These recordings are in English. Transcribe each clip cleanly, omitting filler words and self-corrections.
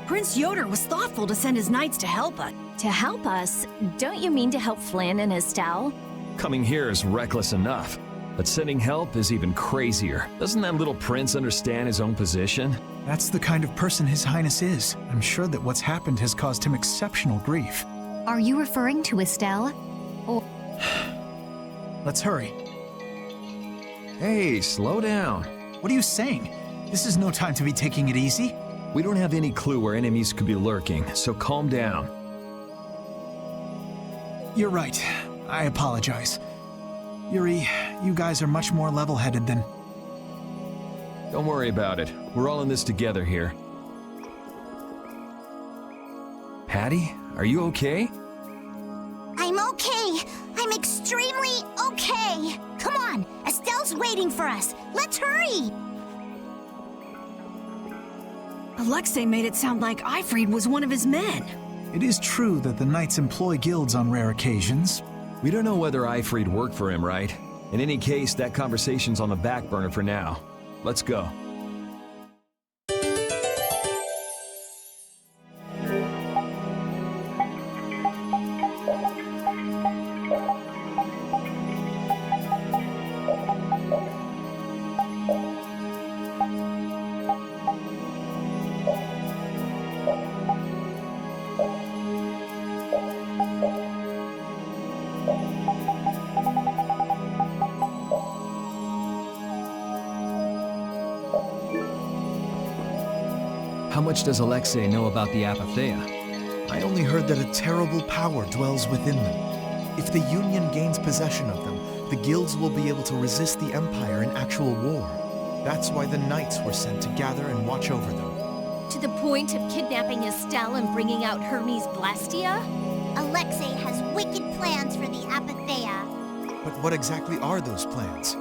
Prince Yoder was thoughtful to send his knights to help us. To help us? Don't you mean to help Flynn and Estelle? Coming here is reckless enough, but sending help is even crazier. Doesn't that little prince understand his own position? That's the kind of person His Highness is. I'm sure that what's happened has caused him exceptional grief. Are you referring to Estelle? Or... Let's hurry. Hey, slow down. What are you saying? This is no time to be taking it easy. We don't have any clue where enemies could be lurking, so calm down. You're right. I apologize. Yuri, you guys are much more level-headed than... Don't worry about it. We're all in this together here. Patty, are you okay? I'm okay. I'm extremely okay. Come on, Estelle's waiting for us. Let's hurry. Alexei made it sound like Ifrid was one of his men. It is true that the knights employ guilds on rare occasions. We don't know whether Ifrid worked for him, right? In any case, that conversation's on the back burner for now. Let's go. How much does Alexei know about the Apatheia? I only heard that a terrible power dwells within them. If the Union gains possession of them, the guilds will be able to resist the Empire in actual war. That's why the knights were sent to gather and watch over them. To the point of kidnapping Estelle and bringing out Hermes' blastia? Alexei has wicked plans for the Apatheia. But what exactly are those plans?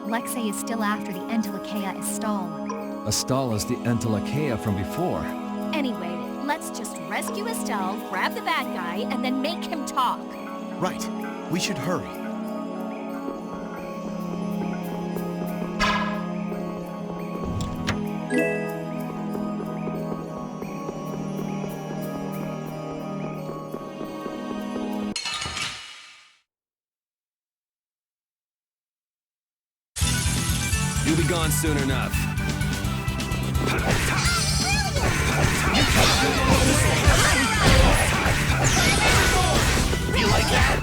Alexei is still after the Entelecheia Estelle. Estelle is the Entelecheia from before. Anyway, let's just rescue Estelle, grab the bad guy, and then make him talk. Right. We should hurry. You'll be gone soon enough. You like that?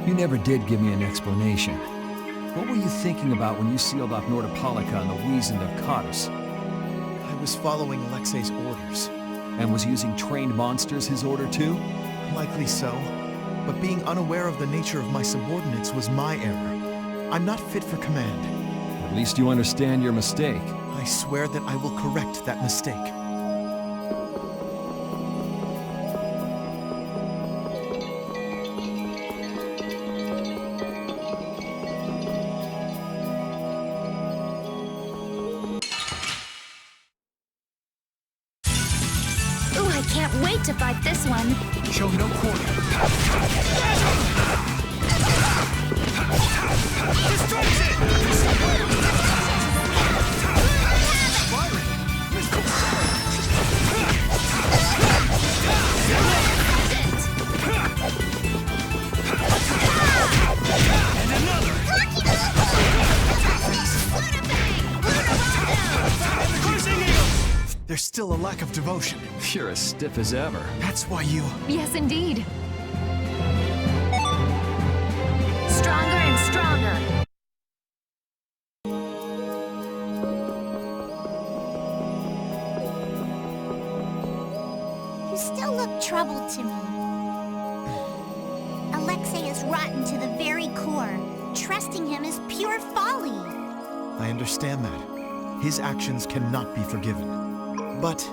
You never did give me an explanation. What were you thinking about when you sealed off Nordopolica and the Wiesent of Cottus? I was following Alexei's orders. And was using trained monsters his order too? Likely so. But being unaware of the nature of my subordinates was my error. I'm not fit for command. At least you understand your mistake. I swear that I will correct that mistake. Ooh, I can't wait to fight this one. Show no There's still a lack of devotion. You're as stiff as ever. That's why you... Yes, indeed. Stronger and stronger. You still look troubled to me. Alexei is rotten to the very core. not trusting him is pure folly. I understand that. His actions cannot be forgiven. But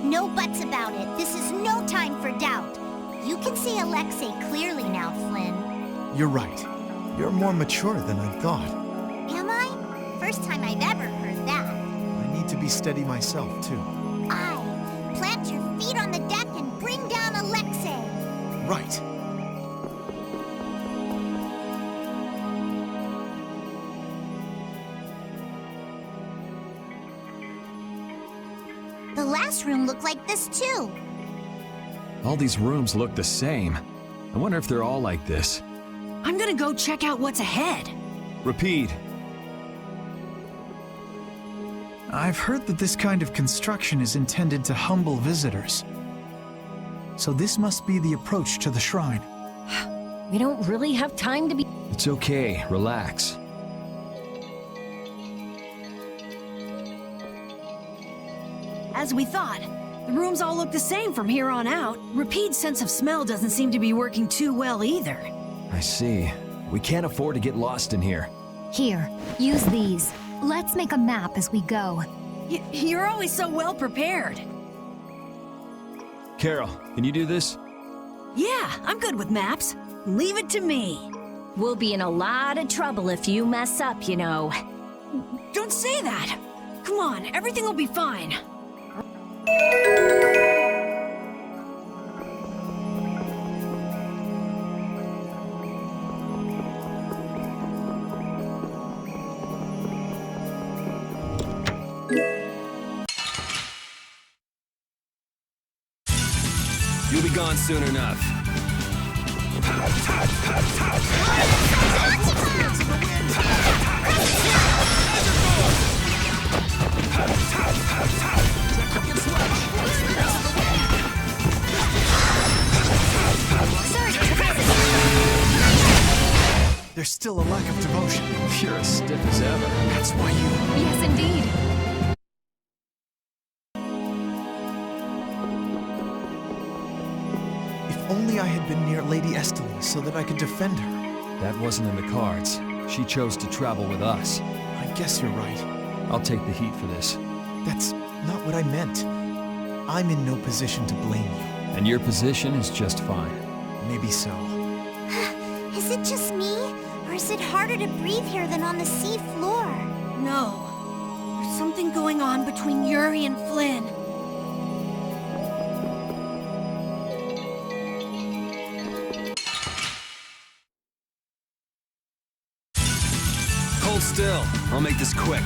No buts about it. This is no time for doubt. You can see Alexei clearly now, Flynn. you're right. You're more mature than I thought. Am I? First time I've ever heard that. I need to be steady myself, too. Aye. Plant your feet on the deck and bring down Alexei. Right. The last room looked like this too. All these rooms look the same. I wonder if they're all like this. I'm gonna go check out what's ahead. Repeat. I've heard that this kind of construction is intended to humble visitors. So this must be the approach to the shrine. We don't really have time to be. It's okay, relax. As we thought, the rooms all look the same from here on out. Repeat's sense of smell doesn't seem to be working too well either. I see. We can't afford to get lost in here. Here, use these. Let's make a map as we go. You're always so well prepared. Carol, can you do this? Yeah, I'm good with maps. Leave it to me. We'll be in a lot of trouble if you mess up, you know. Don't say that. Come on, everything will be fine. You'll be gone soon enough. There's still a lack of devotion. You're as stiff as ever. That's why you... Yes, indeed. If only I had been near Lady Estelle so that I could defend her. That wasn't in the cards. She chose to travel with us. I guess you're right. I'll take the heat for this. That's not what I meant. I'm in no position to blame you. And your position is just fine. Maybe so. Is it just me? Or is it harder to breathe here than on the sea floor? No. There's something going on between Yuri and Flynn. Hold still. I'll make this quick.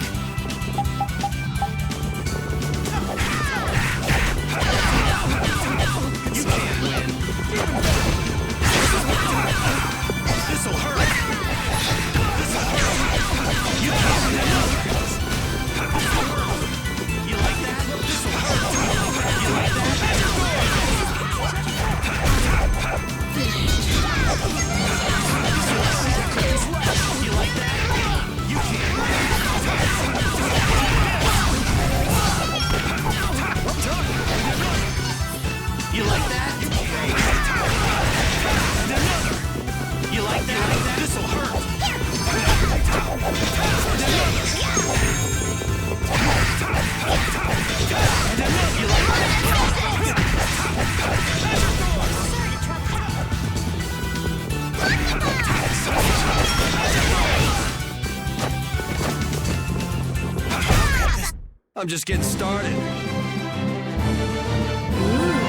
You can't win. This'll hurt. This'll hurt. You can't win. You like that? This'll hurt. You like that? You like that? You can't win. You like that? You like that? This'll hurt. You like that? I'm just getting started.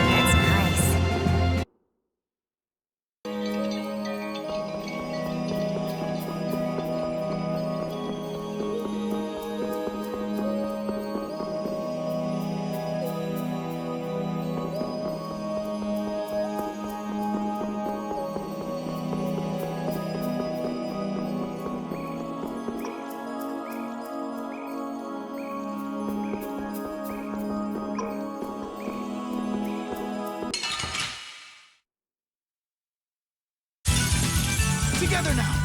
That's nice. Together now!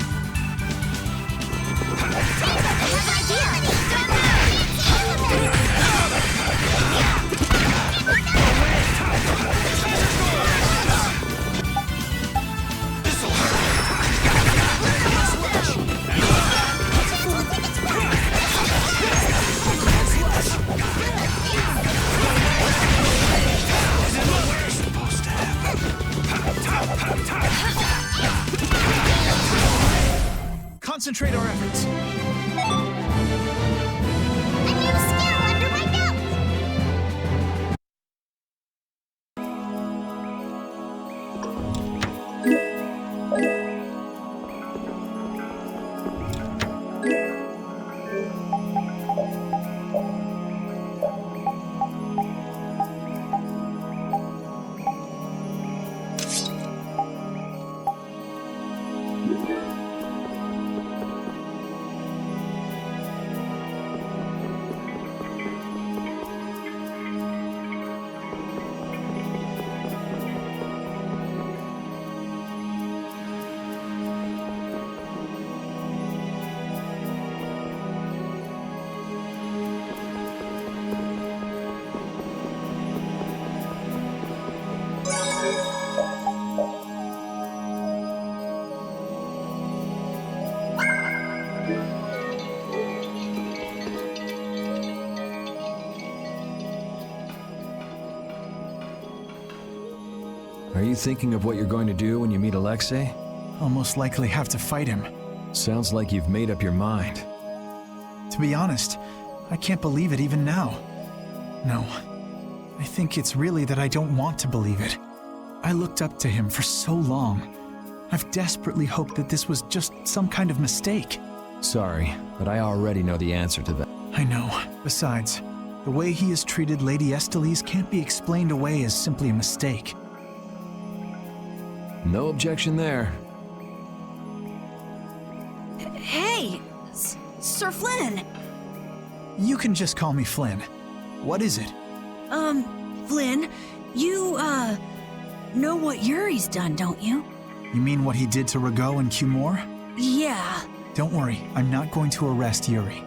concentrate our efforts. A new skill under my belt! Are you thinking of what you're going to do when you meet Alexei? I'll most likely have to fight him. Sounds like you've made up your mind. To be honest, I can't believe it even now. No, I think it's really that I don't want to believe it. I looked up to him for so long. I've desperately hoped that this was just some kind of mistake. Sorry, but I already know the answer to that. I know. Besides, the way he has treated Lady Estelle can't be explained away as simply a mistake. No objection there. Hey, Sir Flynn. You can just call me Flynn. What is it? Flynn, you, know what Yuri's done, don't you? You mean what he did to Rago and Cumore? Yeah. Don't worry, I'm not going to arrest Yuri.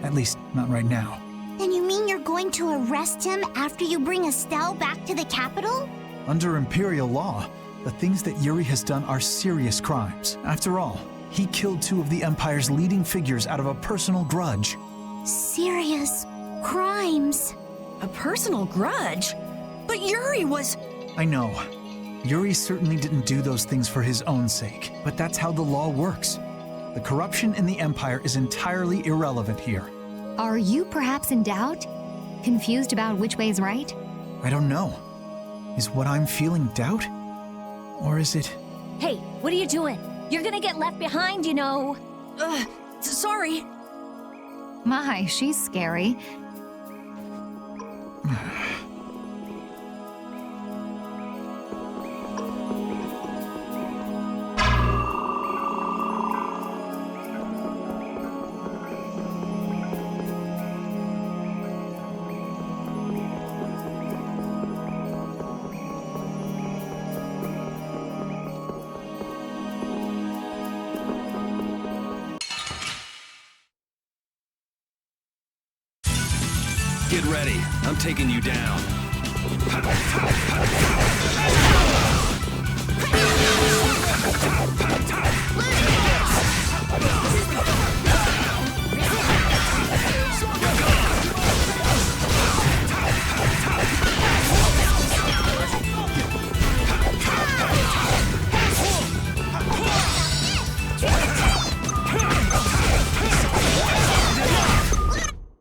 At least, not right now. Then you mean you're going to arrest him after you bring Estelle back to the capital? Under Imperial law, the things that Yuri has done are serious crimes. After all, he killed two of the Empire's leading figures out of a personal grudge. Serious crimes. A personal grudge? But Yuri was... I know. Yuri certainly didn't do those things for his own sake, but that's how the law works. The corruption in the Empire is entirely irrelevant here. Are you perhaps in doubt? Confused about which way's right? I don't know. Is what I'm feeling doubt? Or is it... Hey, what are you doing? You're gonna get left behind, you know. Sorry. My, she's scary. Get ready. I'm taking you down.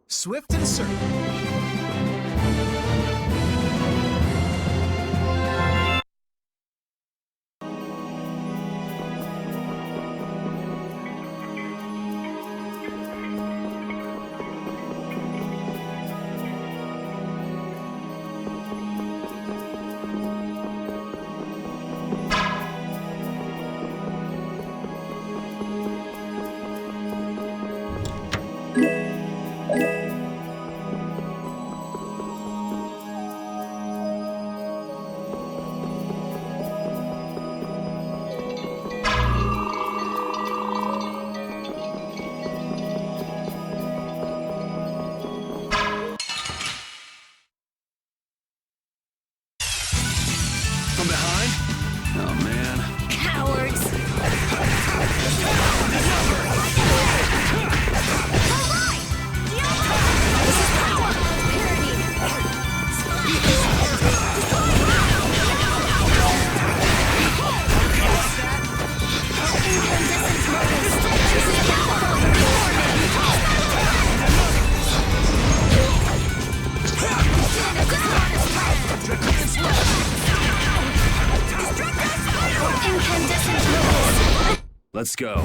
Swift and certain. Let's go.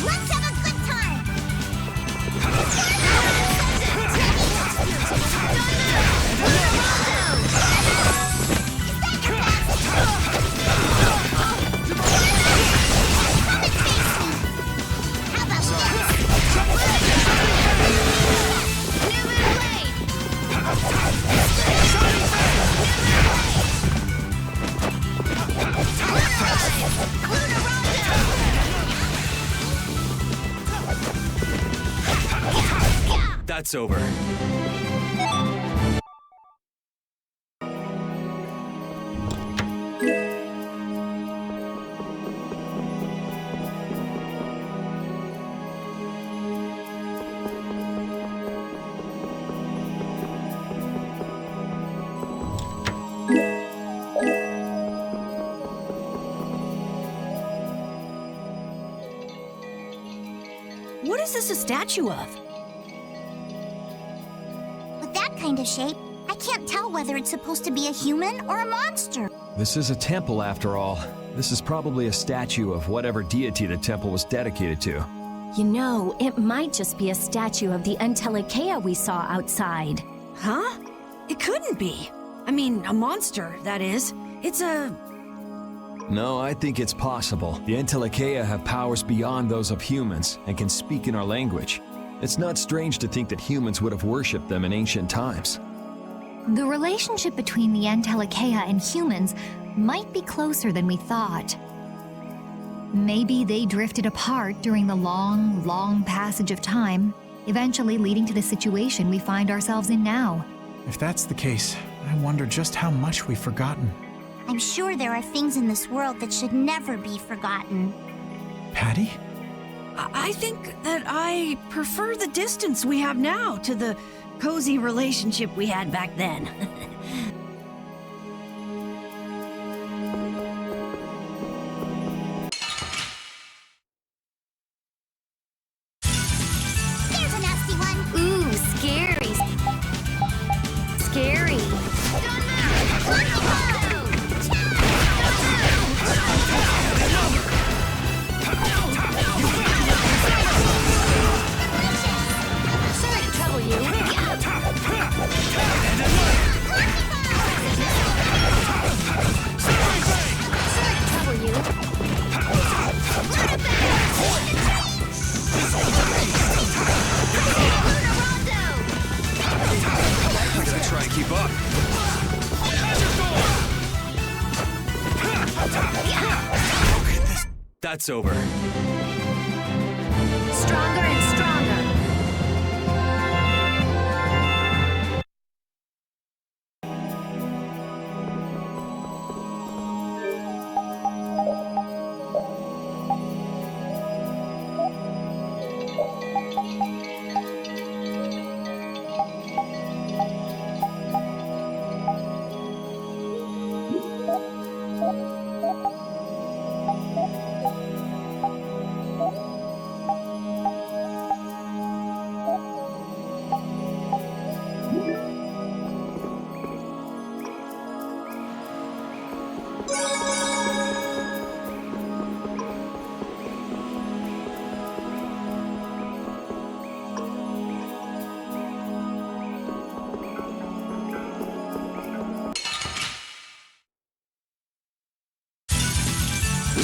Let's have a good time! How about That's over. What is this a statue of? with that kind of shape? I can't tell whether it's supposed to be a human or a monster. This is a temple, after all. This is probably a statue of whatever deity the temple was dedicated to. You know, it might just be a statue of the Entelekea we saw outside. Huh? It couldn't be. I mean, a monster, that is. It's a... No, I think it's possible. The Entelekea have powers beyond those of humans and can speak in our language. It's not strange to think that humans would have worshipped them in ancient times. The relationship between the Entelekea and humans might be closer than we thought. Maybe they drifted apart during the long, long passage of time, eventually leading to the situation we find ourselves in now. If that's the case, I wonder just how much we've forgotten. I'm sure there are things in this world that should never be forgotten. Patty? I think that I prefer the distance we have now to the cozy relationship we had back then. There's a nasty one! Ooh, scary. Scary. Sorry to trouble you. Sorry to trouble you. We gotta try and keep up. That's over. Stronger and stronger.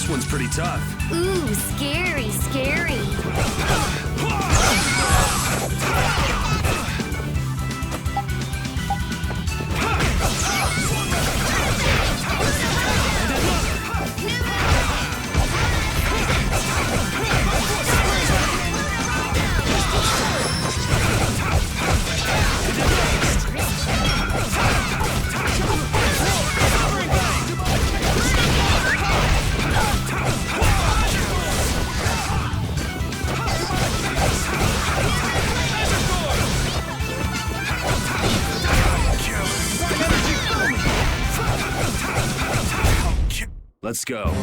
This one's pretty tough. Ooh, scary, scary. Let's go.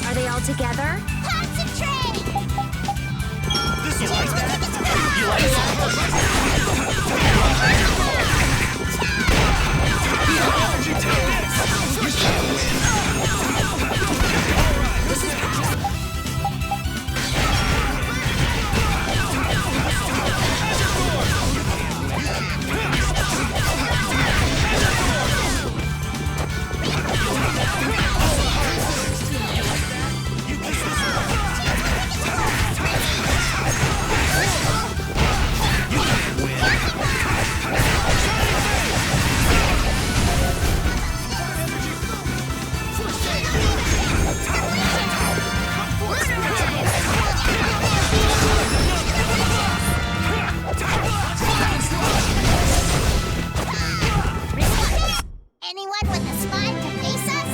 Are they all together? Concentrate! This is like that. You like Anyone with a spine to face us?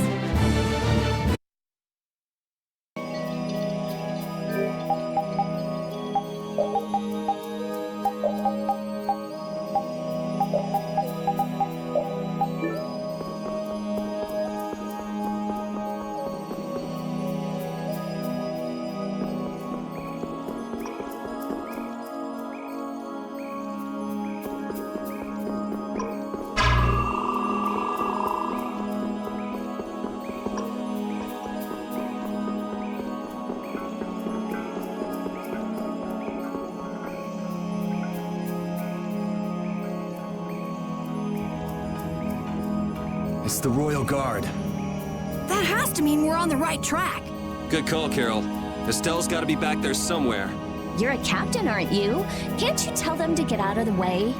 It's the Royal Guard. That has to mean we're on the right track. Good call, Carol. Estelle's got to be back there somewhere. You're a captain, aren't you? Can't you tell them to get out of the way?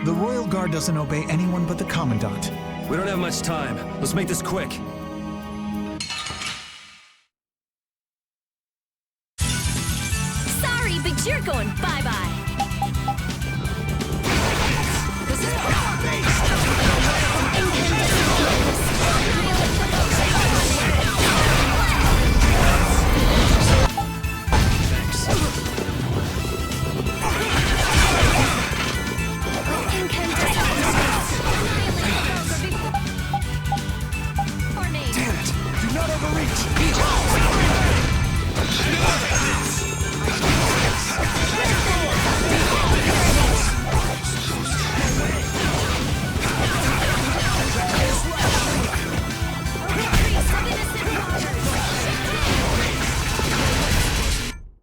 The Royal Guard doesn't obey anyone but the Commandant. We don't have much time. Let's make this quick. Sorry, but you're going bye-bye.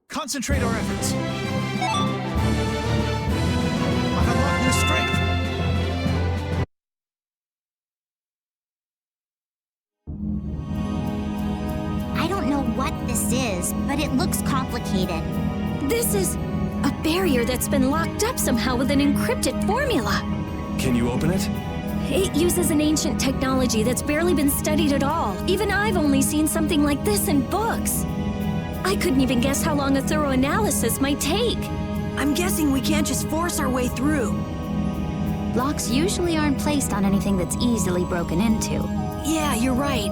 Concentrate our efforts. I've unlocked new strength. I don't know what this is, but it looks complicated. This is a barrier that's been locked up somehow with an encrypted formula. Can you open it? It uses an ancient technology that's barely been studied at all. Even I've only seen something like this in books. I couldn't even guess how long a thorough analysis might take. I'm guessing we can't just force our way through. Locks usually aren't placed on anything that's easily broken into. Yeah, you're right.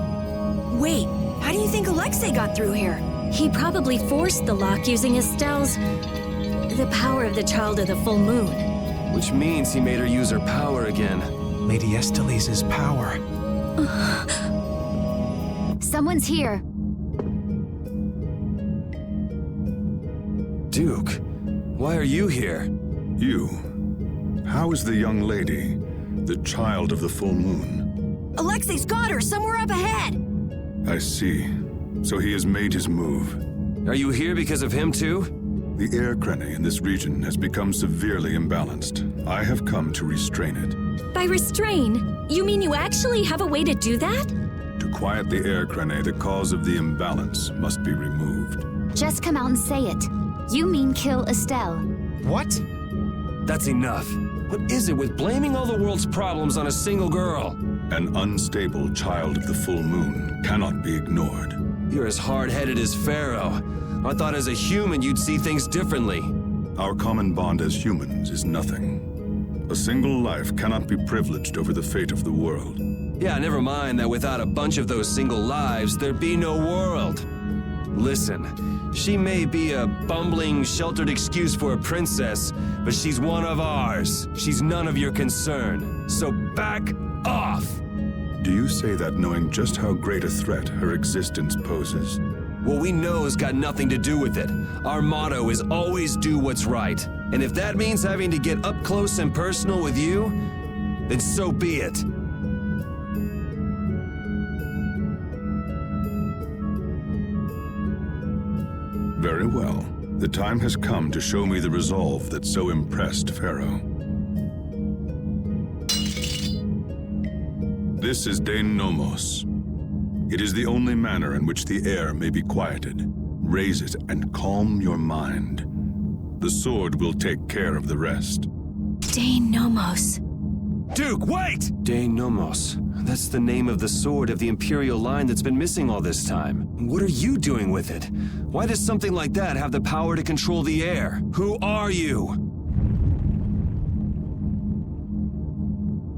Wait, how do you think Alexei got through here? He probably forced the lock using Estelle's... the power of the Child of the Full Moon. Which means he made her use her power again. Lady Estelle's power. Someone's here. Duke, why are you here? You. How is the young lady, the Child of the Full Moon? Alexei's got her somewhere up ahead! I see. So he has made his move. Are you here because of him too? The air crene in this region has become severely imbalanced. I have come to restrain it. By restrain, you mean you actually have a way to do that? To quiet the air crene, the cause of the imbalance must be removed. Just come out and say it. You mean kill Estelle. What? That's enough. What is it with blaming all the world's problems on a single girl? An unstable Child of the Full Moon cannot be ignored. You're as hard-headed as Pharaoh. I thought as a human you'd see things differently. Our common bond as humans is nothing. A single life cannot be privileged over the fate of the world. Yeah, never mind that without a bunch of those single lives, there'd be no world. Listen, she may be a bumbling, sheltered excuse for a princess, but she's one of ours. She's none of your concern. So back off! Do you say that knowing just how great a threat her existence poses? What we know has got nothing to do with it. Our motto is always do what's right. And if that means having to get up close and personal with you, then so be it. Very well. The time has come to show me the resolve that so impressed Pharaoh. This is Dane Nomos. It is the only manner in which the air may be quieted. Raise it and calm your mind. The sword will take care of the rest. Dane Nomos. Duke, wait! Dane Nomos. That's the name of the sword of the Imperial line that's been missing all this time. What are you doing with it? Why does something like that have the power to control the air? Who are you?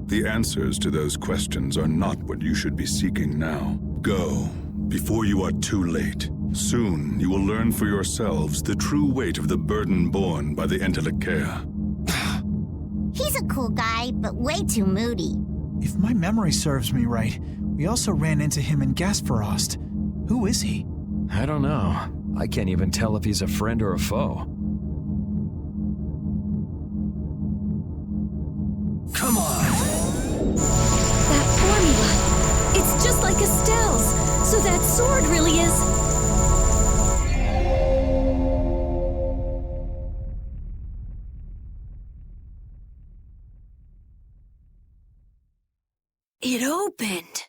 The answers to those questions are not what you should be seeking now. Go, before you are too late. Soon, you will learn for yourselves the true weight of the burden borne by the Entelekea. He's a cool guy, but way too moody. If my memory serves me right, we also ran into him in Gasparost. Who is he? I don't know. I can't even tell if he's a friend or a foe. Come on! That formula! It's just like Estelle's! So that sword really is... It opened.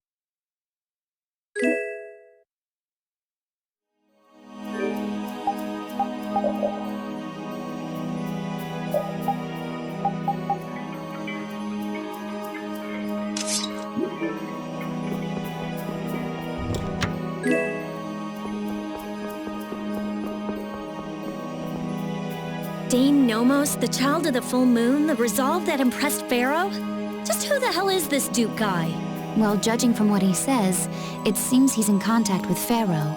Dane Nomos, the Child of the Full Moon, the resolve that impressed Pharaoh? Just who the hell is this Duke guy? Well, judging from what he says, it seems he's in contact with Pharaoh.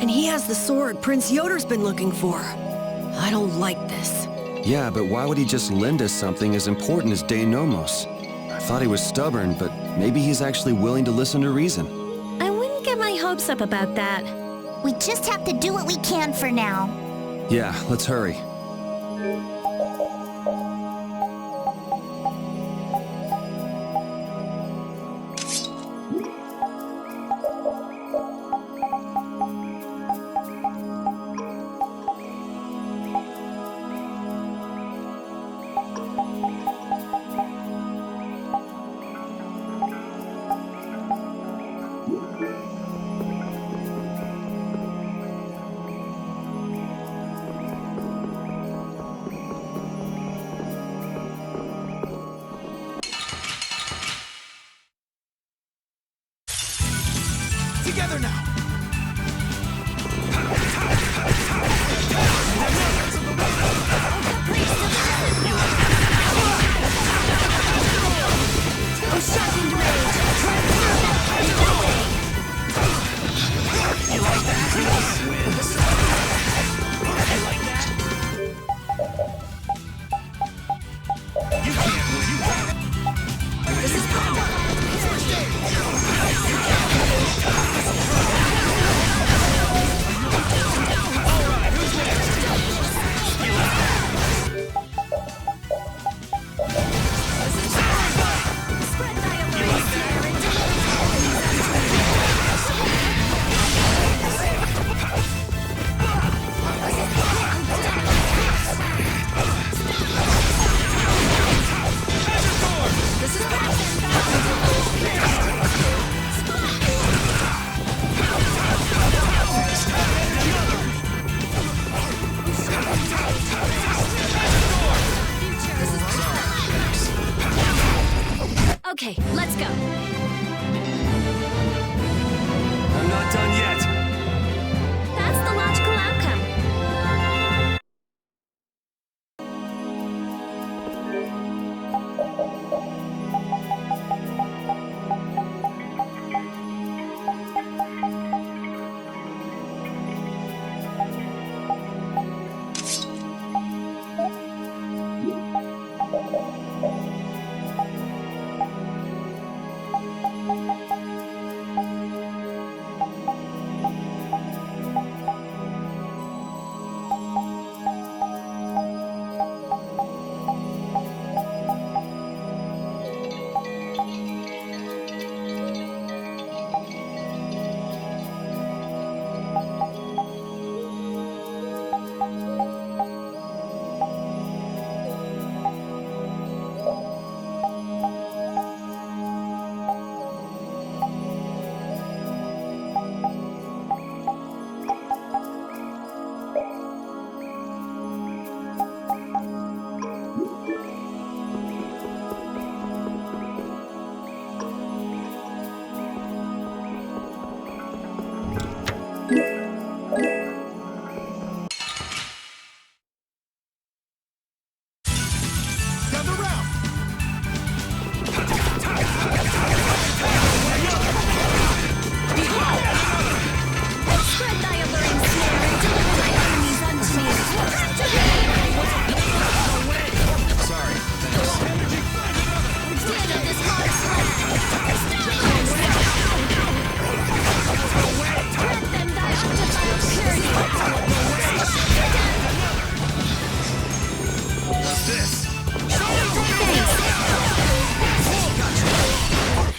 And he has the sword Prince Yoder's been looking for. I don't like this. Yeah, but why would he just lend us something as important as Dane Nomos? I thought he was stubborn, but maybe he's actually willing to listen to reason. I wouldn't get my hopes up about that. We just have to do what we can for now. Yeah, let's hurry. Together now! Okay, let's go. I'm not done yet. That's the logical outcome.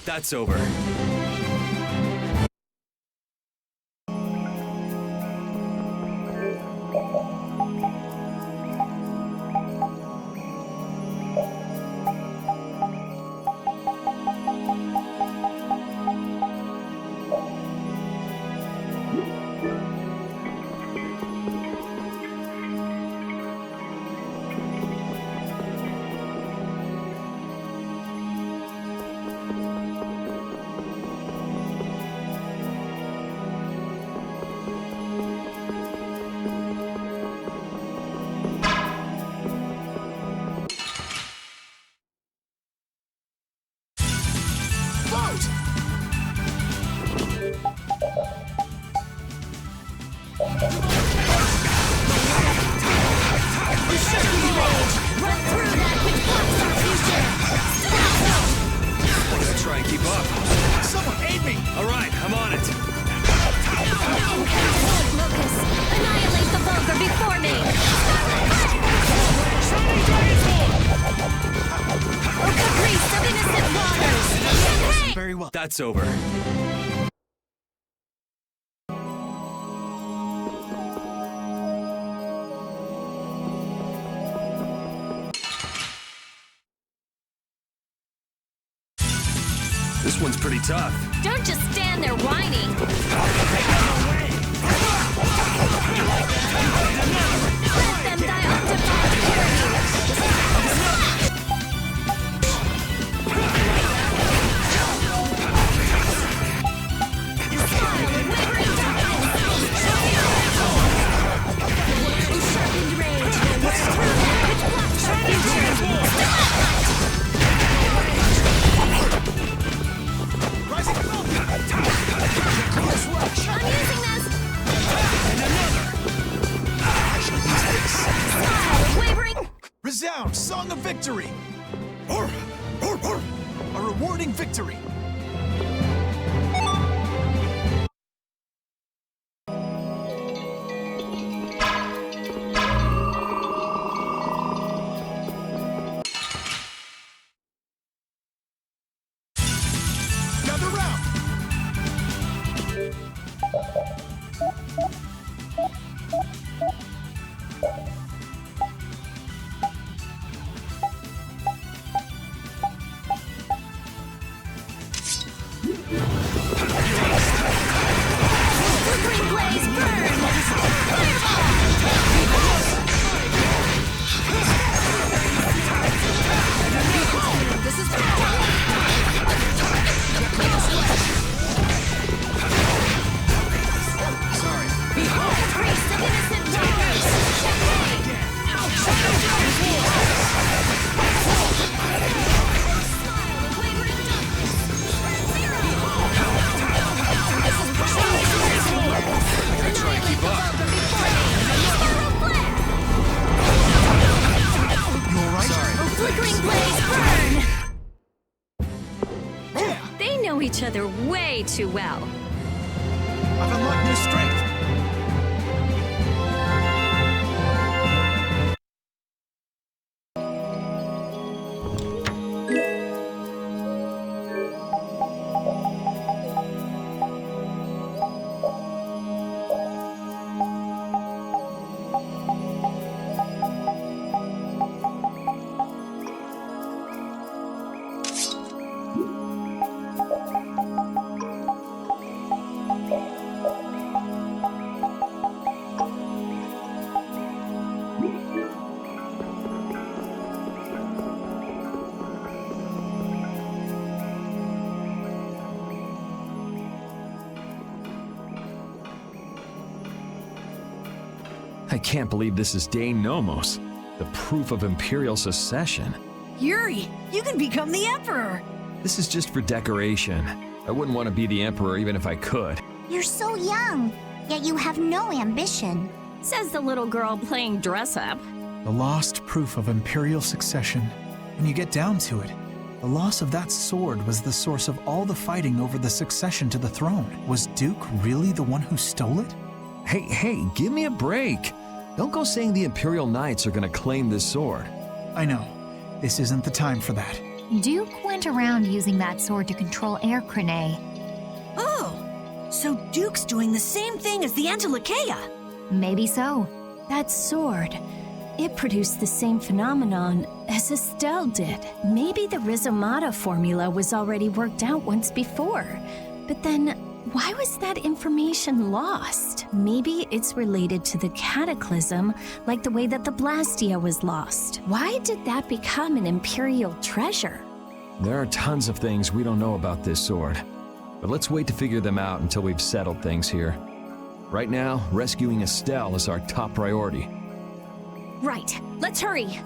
That's over. Try and keep up. Someone aid me! All right, I'm on it. Locus, annihilate the vulgar before me! Oh, caprice of innocent waters! Hey! Very well. That's over. This one's pretty tough. Don't just stand there whining! Let them die undefined sharpened rage! Through that which blocks our future! I'm using this! And another! I shall use this. Style wavering! Resound, song of victory! A rewarding victory! Gather round! each other way too well. I've unlocked new strength. I can't believe this is Dane Nomos, the proof of Imperial secession. Yuri, you can become the Emperor! This is just for decoration. I wouldn't want to be the Emperor even if I could. You're so young, yet you have no ambition. Says the little girl playing dress-up. The lost proof of Imperial succession. When you get down to it, the loss of that sword was the source of all the fighting over the succession to the throne. Was Duke really the one who stole it? Hey, give me a break. Don't go saying the Imperial Knights are gonna claim this sword. I know. This isn't the time for that. Duke went around using that sword to control Air Crane. Oh, so Duke's doing the same thing as the Antilocheia. Maybe so. That sword, it produced the same phenomenon as Estelle did. Maybe the Rizomata formula was already worked out once before. But then, why was that information lost? Maybe it's related to the cataclysm, like the way that the blastia was lost. Why did that become an Imperial treasure? There are tons of things we don't know about this sword. But let's wait to figure them out until we've settled things here. Right now, rescuing Estelle is our top priority. Right, let's hurry.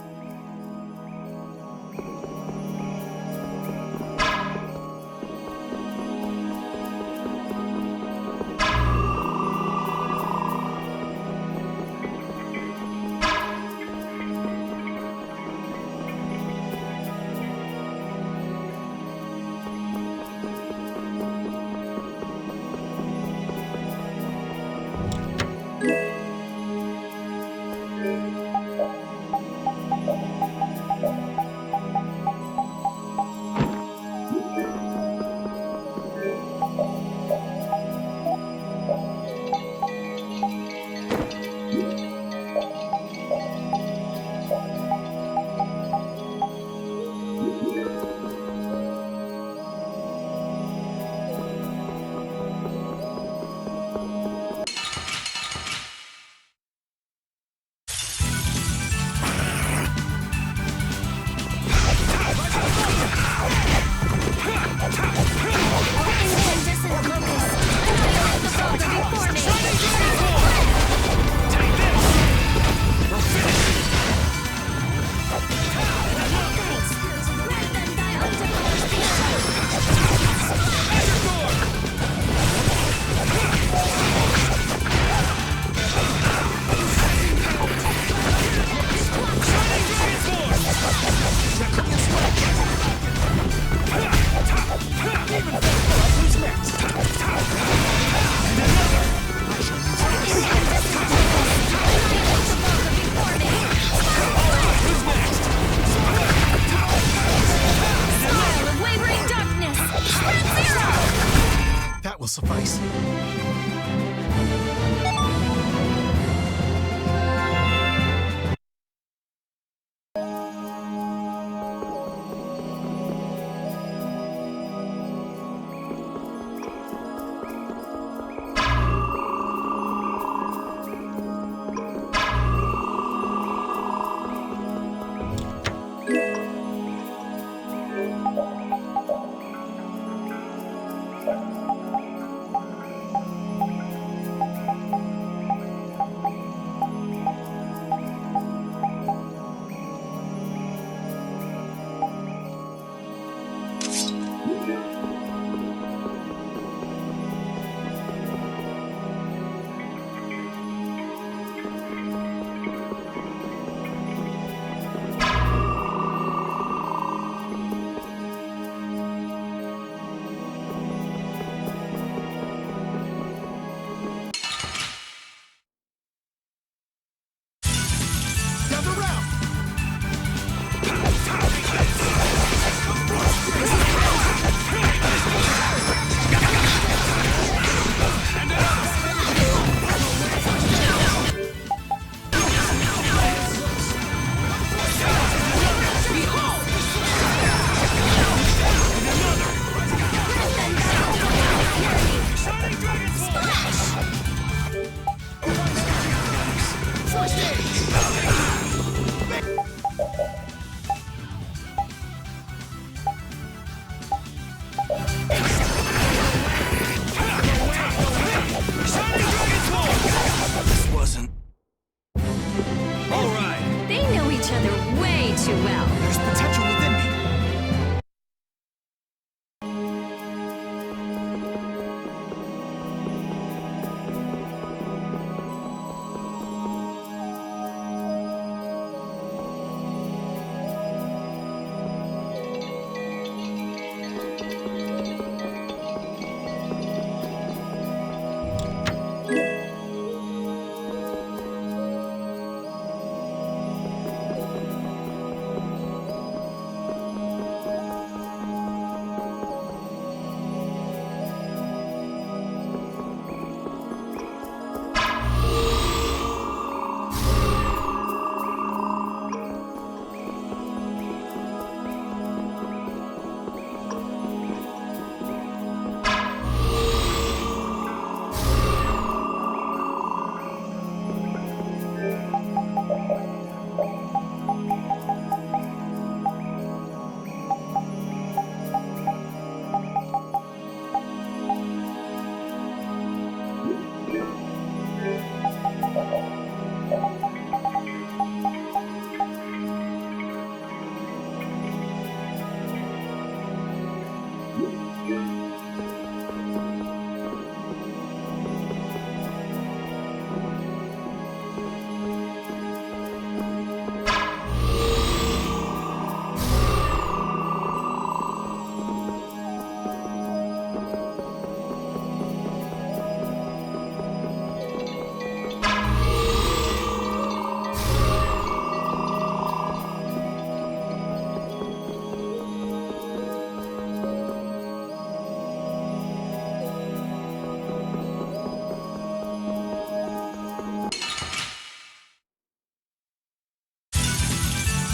Will suffice.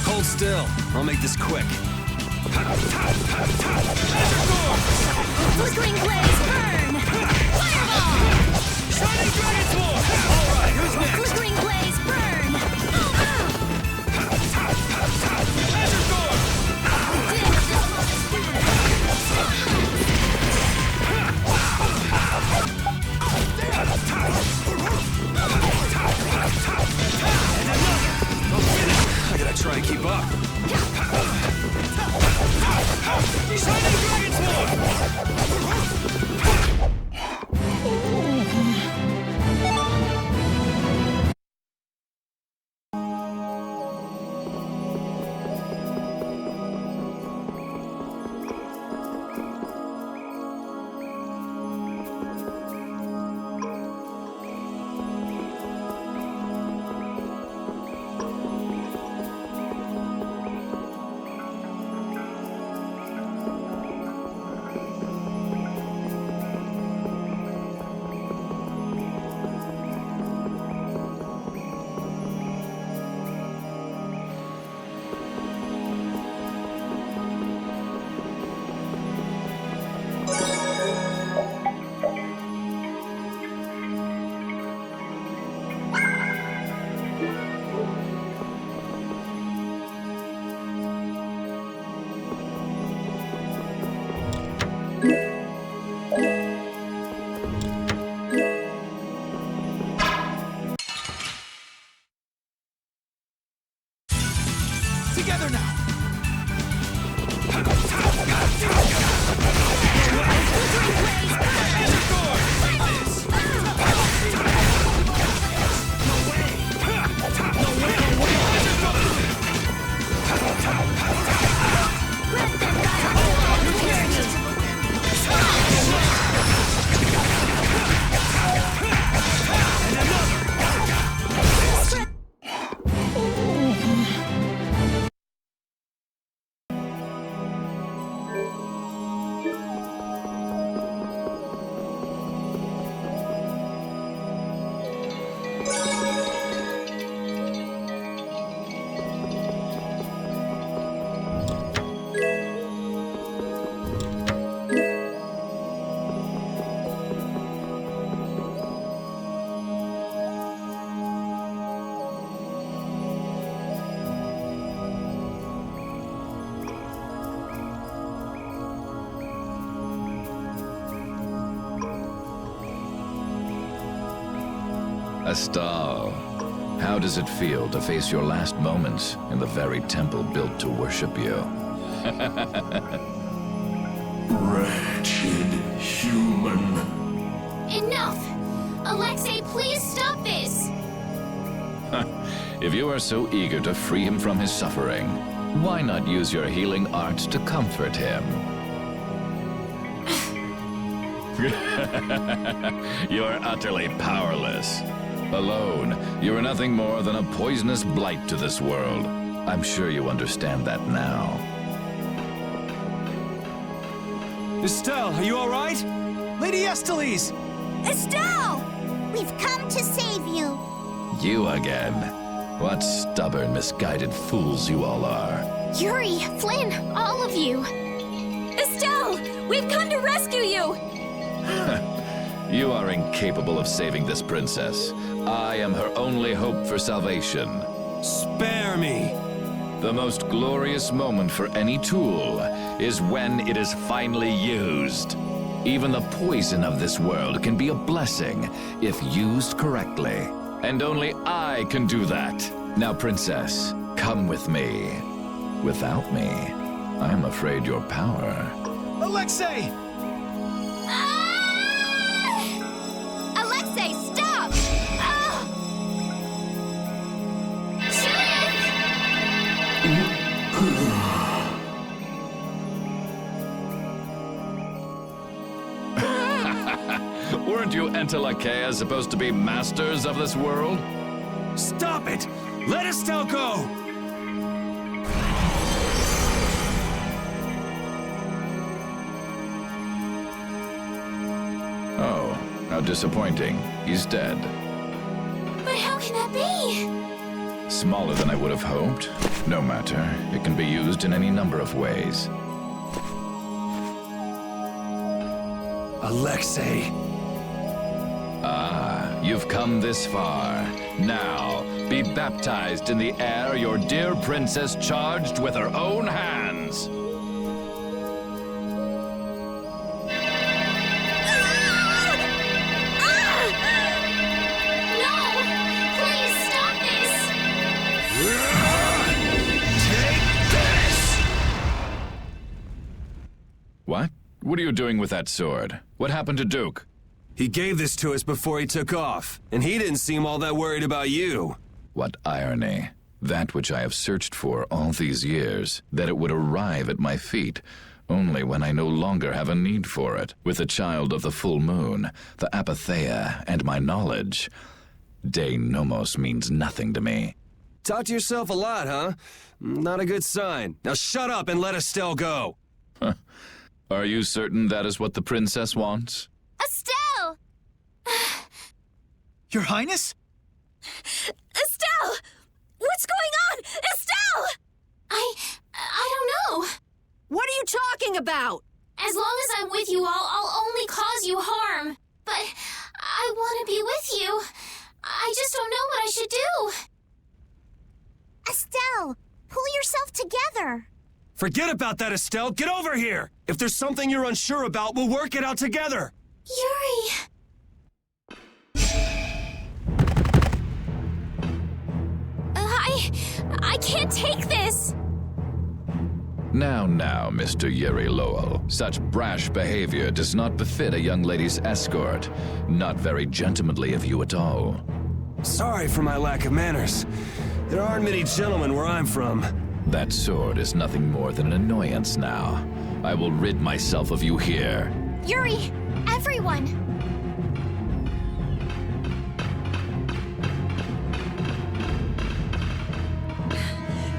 Hold still. I'll make this quick. Flickering blaze, burn! Fireball! Shining Dragon Sword! Alright, who's next? Flickering blaze, burn! Azure Sword! I gotta try and keep up. Shining Dragon Sword! Together now! Estelle, how does it feel to face your last moments in the very temple built to worship you? Wretched human. Enough! Alexei, please stop this! If you are so eager to free him from his suffering, why not use your healing arts to comfort him? You are utterly powerless. Alone, you are nothing more than a poisonous blight to this world. I'm sure you understand that now. Estelle, are you alright? Lady Estelle! Estelle! We've come to save you. You again. What stubborn, misguided fools you all are. Yuri, Flynn, all of you! Estelle! We've come to rescue you! You are incapable of saving this princess. I am her only hope for salvation. Spare me! The most glorious moment for any tool is when it is finally used. Even the poison of this world can be a blessing if used correctly. And only I can do that. Now, princess, come with me. Without me, I am afraid your power Alexei! Alexei, stop! Weren't you Entelakea supposed to be masters of this world? Stop it! Let Estelle go! Oh, how disappointing. He's dead. But how can that be? Smaller than I would have hoped. No matter. It can be used in any number of ways. Alexei. Ah, you've come this far. Now, be baptized in the air your dear princess charged with her own hands. What? What are you doing with that sword? What happened to Duke? He gave this to us before he took off, and he didn't seem all that worried about you. What irony. That which I have searched for all these years, that it would arrive at my feet, only when I no longer have a need for it, with the child of the full moon, the apatheia, and my knowledge. De Nomos means nothing to me. Talk to yourself a lot, huh? Not a good sign. Now shut up and let Estelle go. Are you certain that is what the princess wants? Estelle! Your Highness? Estelle! What's going on? Estelle! I don't know. What are you talking about? As long as I'm with you all, I'll only cause you harm. But I want to be with you. I just don't know what I should do. Estelle, pull yourself together. Forget about that, Estelle. Get over here. If there's something you're unsure about, we'll work it out together. Yuri. I can't take this. Now, Mr. Yuri Lowell. Such brash behavior does not befit a young lady's escort. Not very gentlemanly of you at all. Sorry for my lack of manners. There aren't many gentlemen where I'm from. That sword is nothing more than an annoyance now. I will rid myself of you here. Yuri, everyone.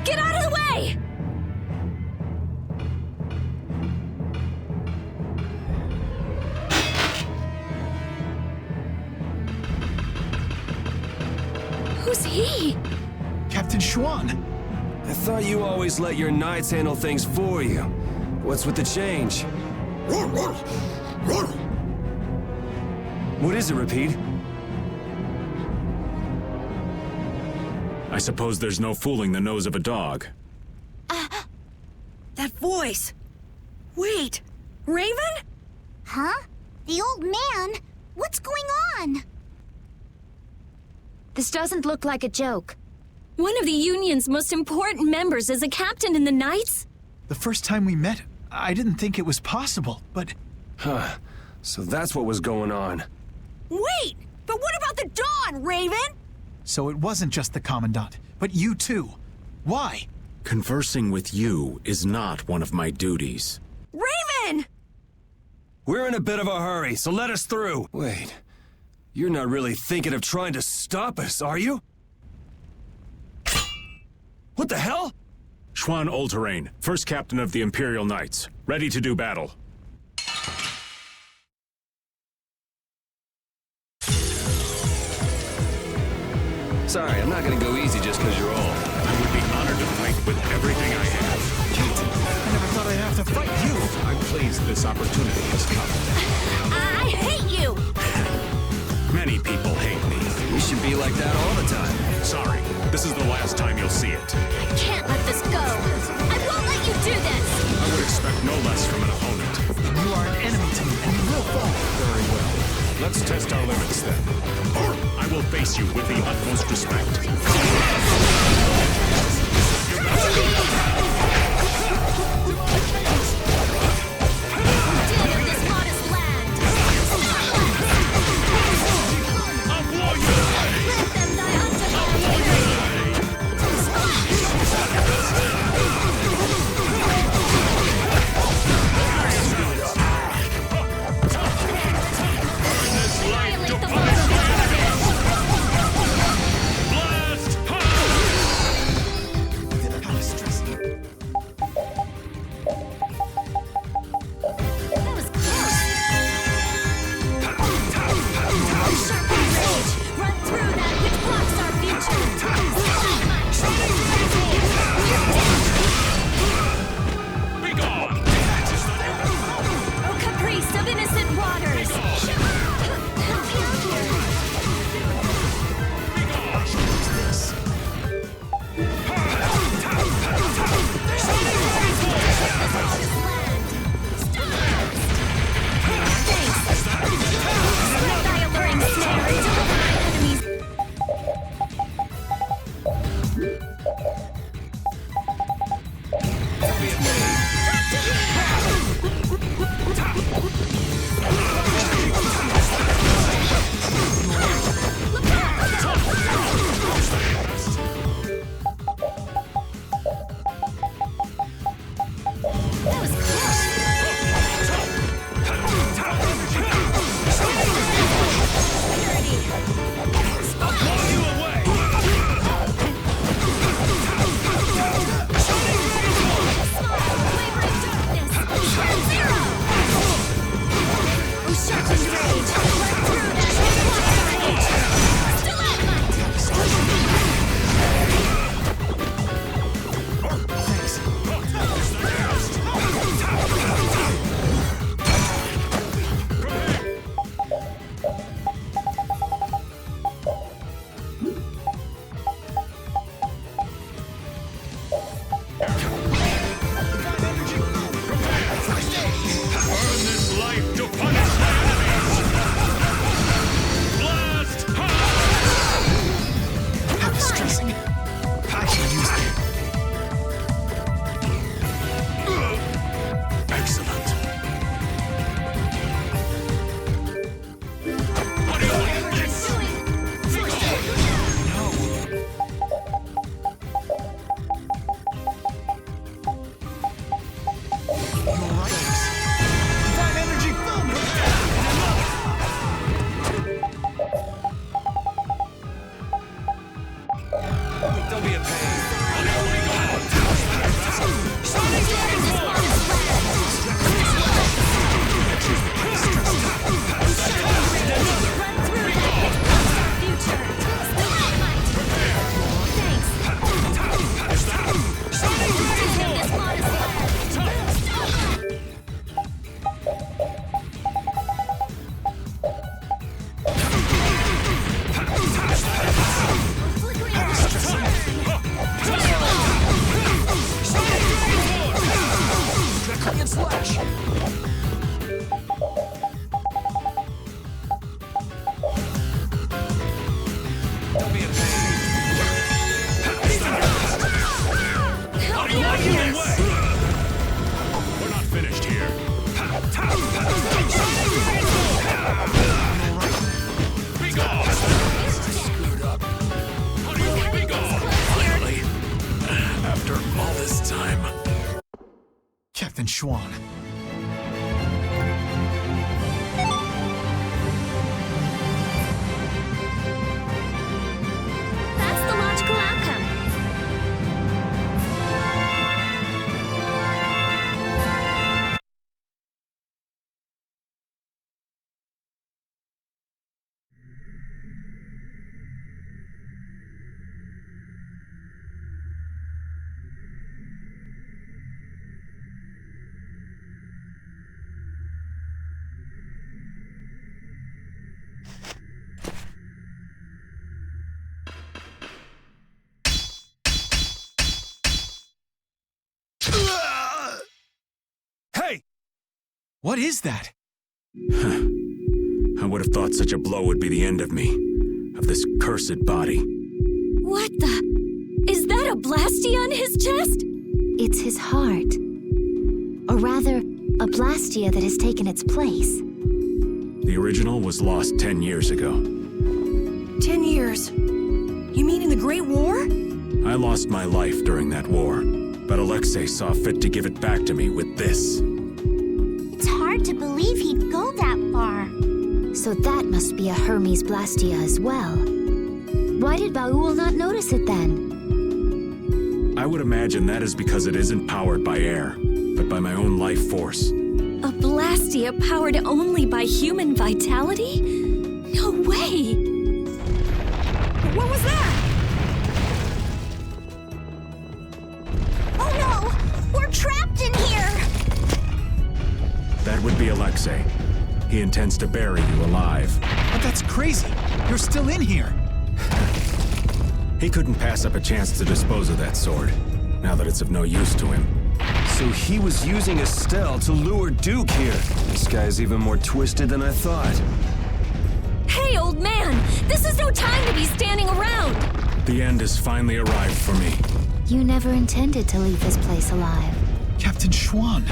Get out of the way! Who's he? Captain Schwan. I thought you always let your knights handle things for you. What's with the change? What is it, Repeat? I suppose there's no fooling the nose of a dog. That voice. Wait, Raven? Huh? The old man? What's going on? This doesn't look like a joke. One of the Union's most important members is a captain in the Knights? The first time we met, I didn't think it was possible, but... Huh. So that's what was going on. Wait! But what about the Dawn, Raven? So it wasn't just the Commandant, but you too. Why? Conversing with you is not one of my duties. Raven! We're in a bit of a hurry, so let us through. Wait. You're not really thinking of trying to stop us, are you? What the hell? Schwan Olterain, first captain of the Imperial Knights. Ready to do battle. Sorry, I'm not gonna go easy just because you're old. I would be honored to fight with everything I have. I never thought I'd have to fight you. I'm pleased this opportunity has come. I hate you! Many people hate me. We should be like that all the time. Sorry, this is the last time you'll see it. I can't let this go. I won't let you do this. I would expect no less from an opponent. You are an enemy to me, and you will fall. Very well. Let's test our limits then. I will face you with the utmost respect. Punish my enemies! Blast! That was stressing. I can use it. Excellent. What do you want? Divine energy, fill me! Don't be a pain. We're not finished here. Be gone! Screwed up. How do you want me gone? Finally. After all this time. Captain Schwan. That's the logical outcome. Hey! What is that? I would have thought such a blow would be the end of me. Of this cursed body. What the? Is that a blastia on his chest? It's his heart. Or rather, a blastia that has taken its place. The original was lost 10 years ago. 10 years? You mean in the Great War? I lost my life during that war, but Alexei saw fit to give it back to me with this. It's hard to believe he'd go that far. So that must be a Hermes blastia as well. Why did Baul not notice it then? I would imagine that is because it isn't powered by air, but by my own life force. A blastia powered only by human vitality? No way! What was that? Oh no! We're trapped in here! That would be Alexei. He intends to bury you alive. But that's crazy. You're still in here. He couldn't pass up a chance to dispose of that sword, now that it's of no use to him. So he was using Estelle to lure Duke here. This guy's even more twisted than I thought. Hey, old man! This is no time to be standing around! The end has finally arrived for me. You never intended to leave this place alive. Captain Schwan.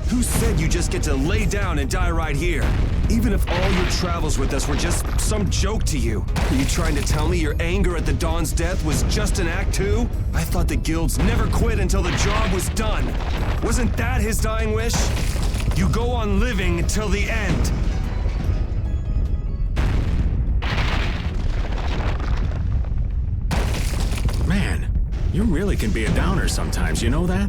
Who said you just get to lay down and die right here? Even if all your travels with us were just some joke to you. Are you trying to tell me your anger at the Dawn's death was just an act too? I thought the guilds never quit until the job was done. Wasn't that his dying wish? You go on living until the end. Man, you really can be a downer sometimes, you know that?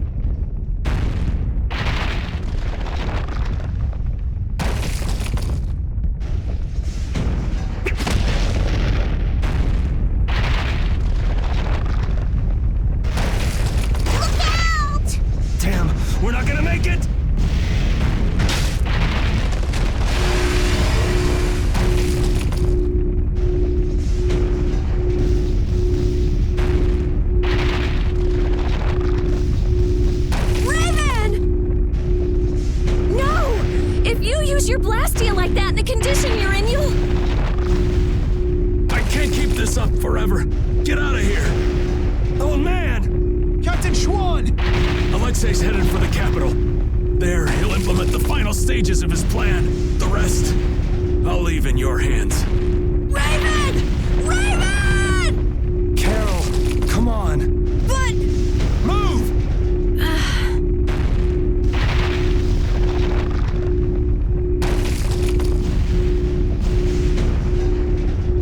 Damn, we're not gonna make it! condition you're in, I can't keep this up forever. Get out of here. Oh, man! Captain Schwan! Alexei's headed for the capital. There, he'll implement the final stages of his plan. The rest, I'll leave in your hands. Raven! Raven! Carol, come on. But... Move!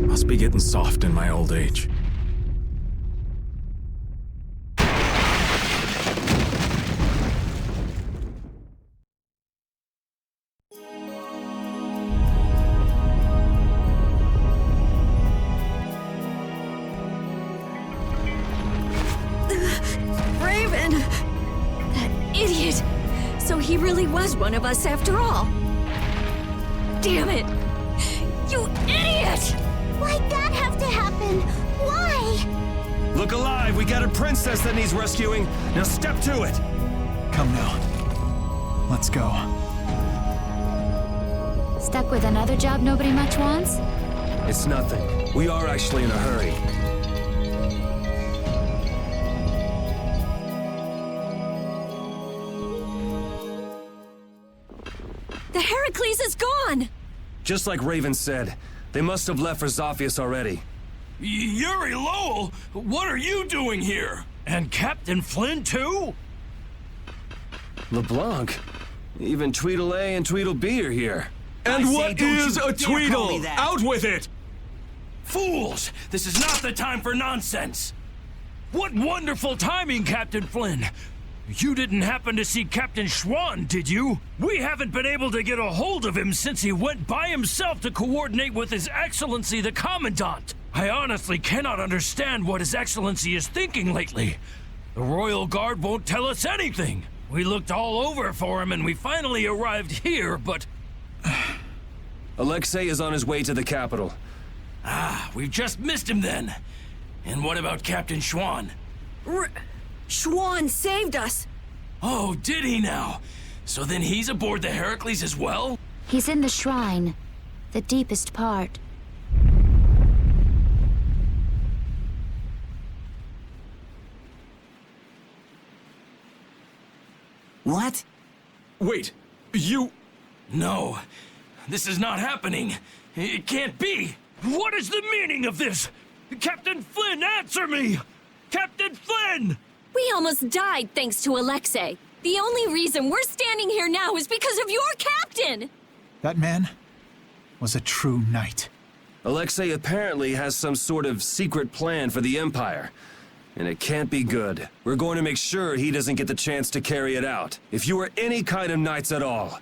Must be getting soft in my old age. Raven! That idiot! So he really was one of us after all. Damn it! You idiot! Why'd that have to happen? Why? Look alive, we got a princess that needs rescuing. Now step to it. Come now. Let's go. Stuck with another job nobody much wants? It's nothing. We are actually in a hurry. The Heracles is gone! Just like Raven said, they must have left for Zophius already. Yuri Lowell, what are you doing here? And Captain Flynn, too? LeBlanc, even Tweedle-A and Tweedle-B are here. And what is a Tweedle? Out with it! Fools! This is not the time for nonsense! What wonderful timing, Captain Flynn! You didn't happen to see Captain Schwan, did you? We haven't been able to get a hold of him since he went by himself to coordinate with His Excellency the Commandant. I honestly cannot understand what His Excellency is thinking lately. The Royal Guard won't tell us anything. We looked all over for him and we finally arrived here, but... Alexei is on his way to the capital. Ah, we've just missed him then. And what about Captain Schwan? Schwan saved us! Oh, did he now? So then he's aboard the Heracles as well? He's in the shrine. The deepest part. What? Wait, you... No, this is not happening. It can't be. What is the meaning of this? Captain Flynn, answer me! Captain Flynn! We almost died thanks to Alexei. The only reason we're standing here now is because of your captain! That man was a true knight. Alexei apparently has some sort of secret plan for the Empire. And it can't be good. We're going to make sure he doesn't get the chance to carry it out. If you are any kind of knights at all,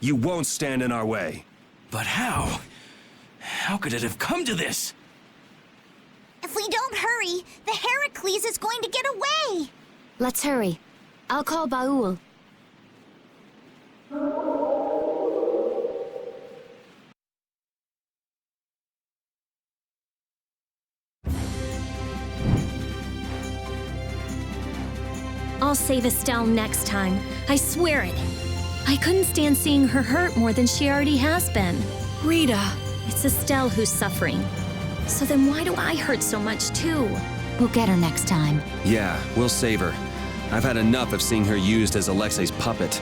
you won't stand in our way. But how? How could it have come to this? If we don't hurry, the Heracles is going to get away! Let's hurry. I'll call Baul. I'll save Estelle next time. I swear it. I couldn't stand seeing her hurt more than she already has been. Rita! It's Estelle who's suffering. So then why do I hurt so much too? We'll get her next time. Yeah, we'll save her. I've had enough of seeing her used as Alexei's puppet.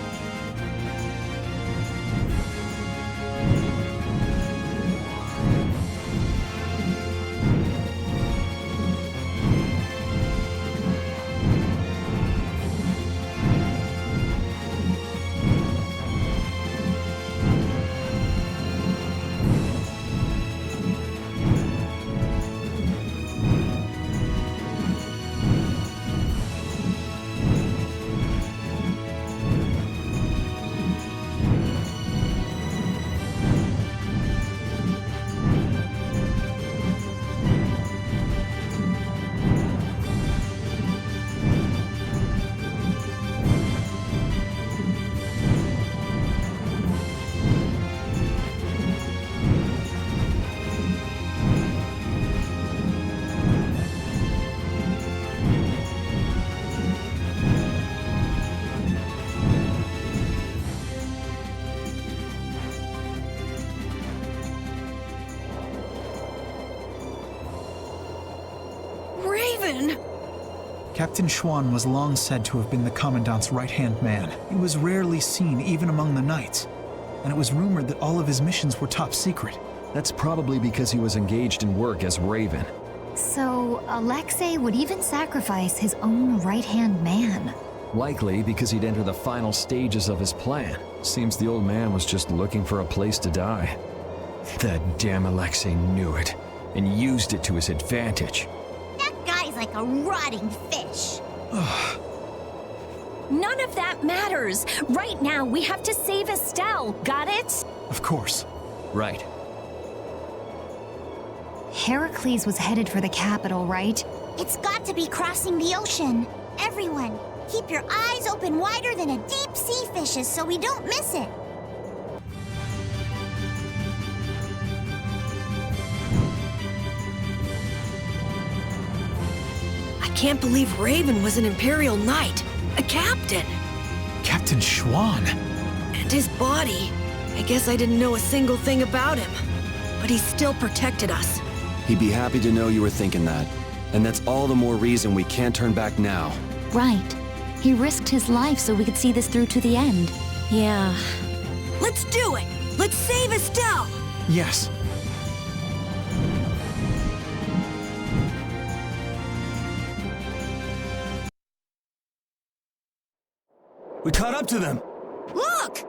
Captain Schwann was long said to have been the Commandant's right-hand man. He was rarely seen even among the knights, and it was rumored that all of his missions were top secret. That's probably because he was engaged in work as Raven. So, Alexei would even sacrifice his own right-hand man. Likely because he'd enter the final stages of his plan. Seems the old man was just looking for a place to die. That damn Alexei knew it, and used it to his advantage. That guy's like a rotting fish. None of that matters. Right now, we have to save Estelle. Got it? Of course. Right. Heracles was headed for the capital, right? It's got to be crossing the ocean. Everyone, keep your eyes open wider than a deep sea fish's so we don't miss it. I can't believe Raven was an Imperial Knight. A captain. Captain Schwann. And his body. I guess I didn't know a single thing about him. But he still protected us. He'd be happy to know you were thinking that. And that's all the more reason we can't turn back now. Right. He risked his life so we could see this through to the end. Yeah. Let's do it! Let's save Estelle! Yes. We caught up to them! Look!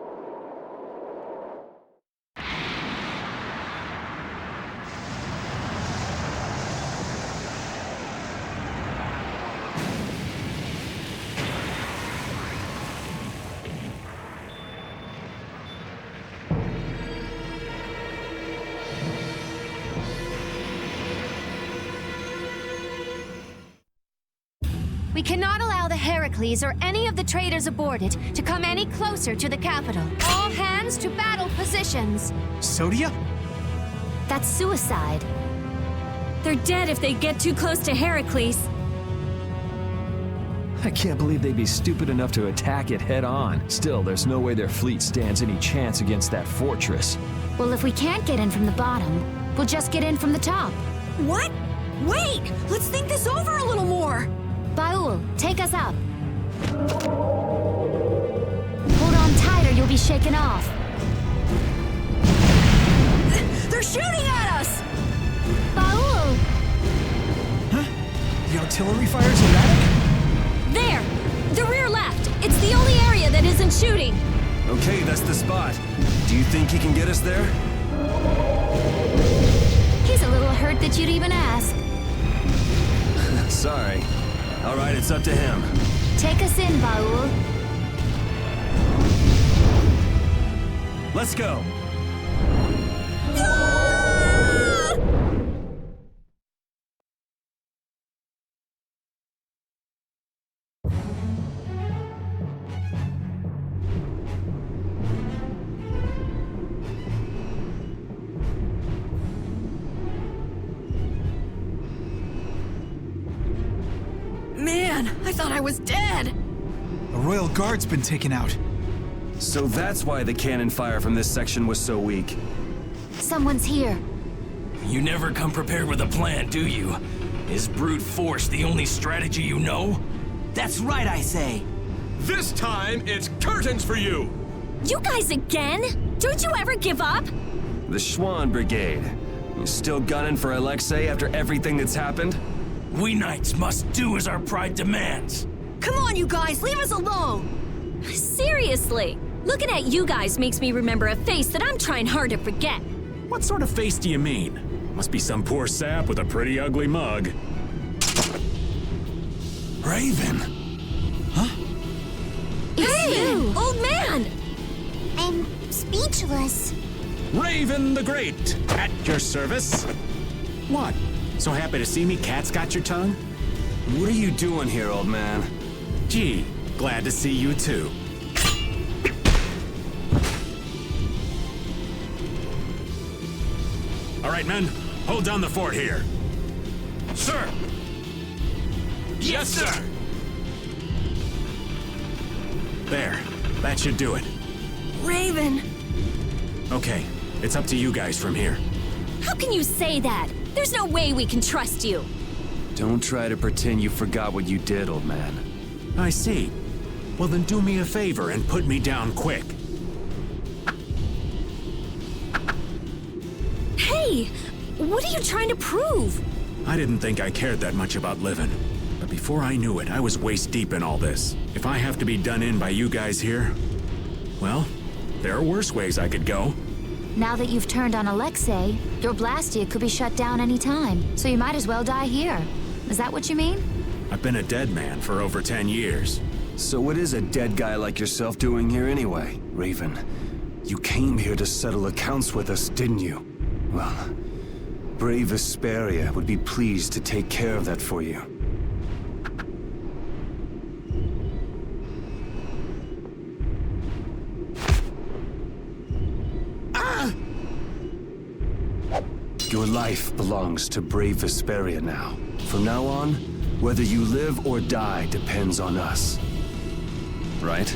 We cannot allow the Heracles or any of the traders aboard it to come any closer to the capital. All hands to battle positions. Sodia? That's suicide. They're dead if they get too close to Heracles. I can't believe they'd be stupid enough to attack it head on. Still, there's no way their fleet stands any chance against that fortress. Well, if we can't get in from the bottom, we'll just get in from the top. What? Wait! Let's think this over a little more! Baul, take us up. Hold on tight or you'll be shaken off. They're shooting at us! Baul! Huh? The artillery fire's erratic? There! The rear left! It's the only area that isn't shooting! Okay, that's the spot. Do you think he can get us there? He's a little hurt that you'd even ask. Sorry. All right, it's up to him. Take us in, Baul. Let's go. Man, I thought I was dead! The Royal Guard's been taken out. So that's why the cannon fire from this section was so weak. Someone's here. You never come prepared with a plan, do you? Is brute force the only strategy you know? That's right, I say. This time, it's curtains for you! You guys again? Don't you ever give up? The Schwann Brigade. You still gunning for Alexei after everything that's happened? We knights must do as our pride demands. Come on, you guys, leave us alone! Seriously, looking at you guys makes me remember a face that I'm trying hard to forget. What sort of face do you mean? Must be some poor sap with a pretty ugly mug. Raven! Huh? Hey, old man! I'm speechless. Raven the Great, at your service. What? So happy to see me, cat's got your tongue? What are you doing here, old man? Gee, glad to see you too. All right, men, hold down the fort here. Sir! Yes, sir! There, that should do it. Raven! Okay, it's up to you guys from here. How can you say that? There's no way we can trust you. Don't try to pretend you forgot what you did, old man. I see. Well, then do me a favor and put me down quick. Hey! What are you trying to prove? I didn't think I cared that much about living. But before I knew it, I was waist deep in all this. If I have to be done in by you guys here, well, there are worse ways I could go. Now that you've turned on Alexei, your blastia could be shut down any time, so you might as well die here. Is that what you mean? I've been a dead man for over 10 years. So what is a dead guy like yourself doing here anyway, Raven? You came here to settle accounts with us, didn't you? Well, brave Vesperia would be pleased to take care of that for you. Your life belongs to brave Vesperia now. From now on, whether you live or die depends on us. Right?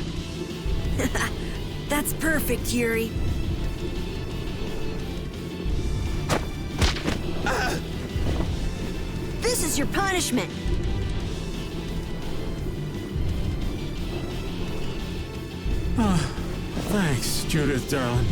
That's perfect, Yuri. This is your punishment. Thanks, Judith, darling.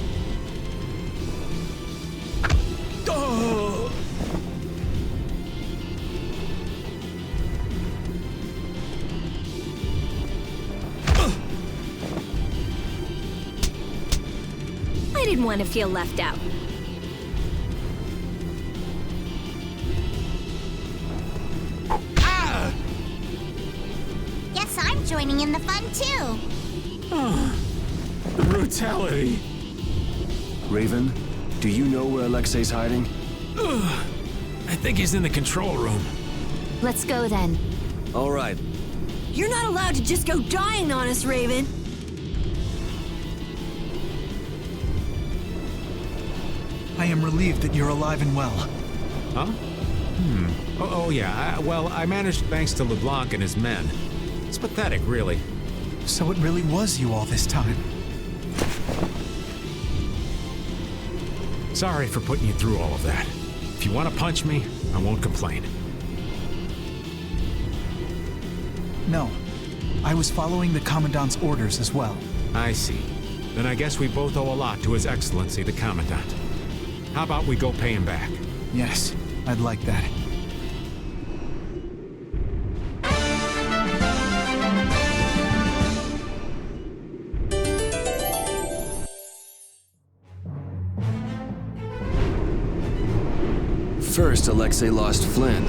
I didn't want to feel left out. Guess I'm joining in the fun too. The brutality. Raven, do you know where Alexei's hiding? I think he's in the control room. Let's go then. All right. You're not allowed to just go dying on us, Raven. I am relieved that you're alive and well. Huh? Oh yeah. Well, I managed thanks to LeBlanc and his men. It's pathetic, really. So it really was you all this time. Sorry for putting you through all of that. If you want to punch me, I won't complain. No. I was following the Commandant's orders as well. I see. Then I guess we both owe a lot to His Excellency, the Commandant. How about we go pay him back? Yes, I'd like that. First, Alexei lost Flynn.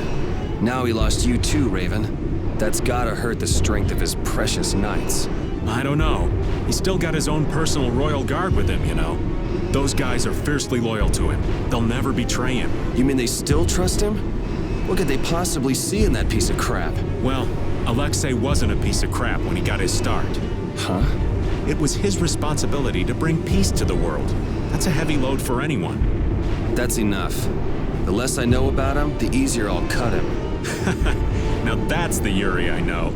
Now he lost you too, Raven. That's gotta hurt the strength of his precious knights. I don't know. He's still got his own personal royal guard with him, you know. Those guys are fiercely loyal to him. They'll never betray him. You mean they still trust him? What could they possibly see in that piece of crap? Well, Alexei wasn't a piece of crap when he got his start. Huh? It was his responsibility to bring peace to the world. That's a heavy load for anyone. That's enough. The less I know about him, the easier I'll cut him. Now that's the Yuri I know.